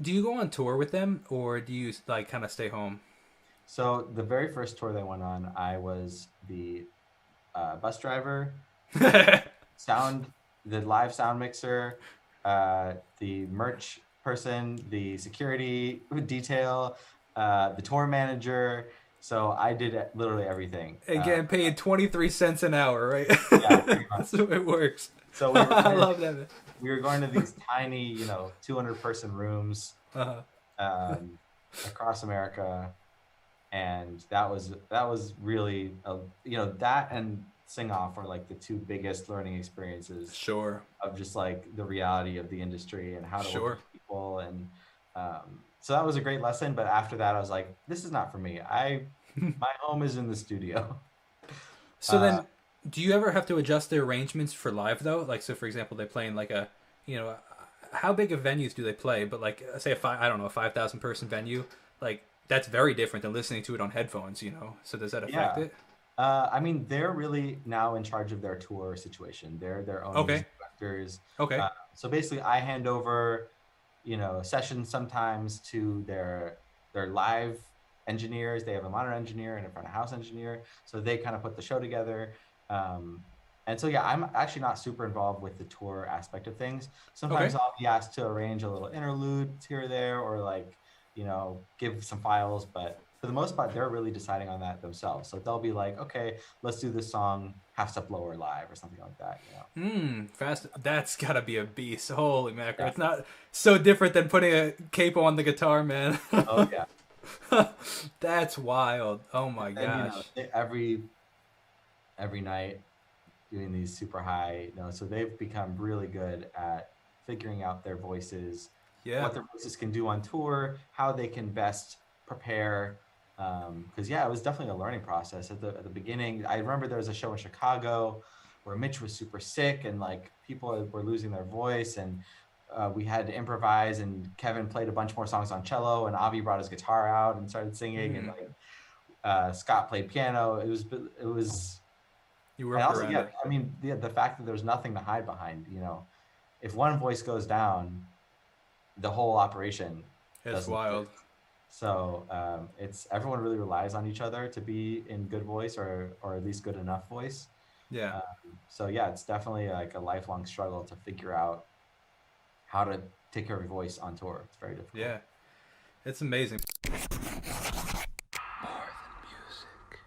do you go on tour with them, or do you like kind of stay home? So the very first tour they went on, I was the bus driver, the sound, the live sound mixer, the merch person, the security detail, the tour manager. So I did literally everything. And getting paid 23 cents an hour, right? Yeah, pretty That's much. the way it works. So I love that. we were going to these tiny, 200 person rooms Uh, um, across America, and that was really that and Sing Off are like the two biggest learning experiences sure, of just like the reality of the industry and how to work sure. with people. And so that was a great lesson. But after that, I was like, this is not for me. My home is in the studio. So Uh, then, do you ever have to adjust the arrangements for live though? Like, so for example, they play in like a, you know, how big of venues do they play? But like, say I don't know, a 5,000 person venue, like that's very different than listening to it on headphones, you know. So does that affect yeah. it? I mean, they're really now in charge of their tour situation. They're their own Okay, music directors. okay, So basically, I hand over, sessions sometimes to their live engineers. They have a monitor engineer and a front of house engineer, so they kind of put the show together. Um, and so yeah, I'm actually not super involved with the tour aspect of things. Sometimes okay. I'll be asked to arrange a little interlude here or there, or like give some files, but for the most part, they're really deciding on that themselves. So they'll be like, okay, let's do this song half step lower live or something like that. Fast. That's gotta be a beast. Holy mackerel! Yeah. It's not so different than putting a capo on the guitar, man. Oh yeah. That's wild. Oh And my then gosh. every night doing these super high notes. So they've become really good at figuring out their voices, Yeah. what their voices can do on tour, how they can best prepare. Because yeah, it was definitely a learning process at the beginning. I remember there was a show in Chicago where Mitch was super sick and like people were losing their voice, and we had to improvise. And Kevin played a bunch more songs on cello, and Avi brought his guitar out and started singing, and Mm. like Scott played piano. It was You and worked also, around yeah, it. I mean, the fact that there's nothing to hide behind, if one voice goes down, the whole operation It's doesn't wild. exist. So it's everyone really relies on each other to be in good voice or at least good enough voice. Yeah. So yeah, it's definitely like a lifelong struggle to figure out how to take care of your voice on tour. It's very difficult. Yeah. It's amazing.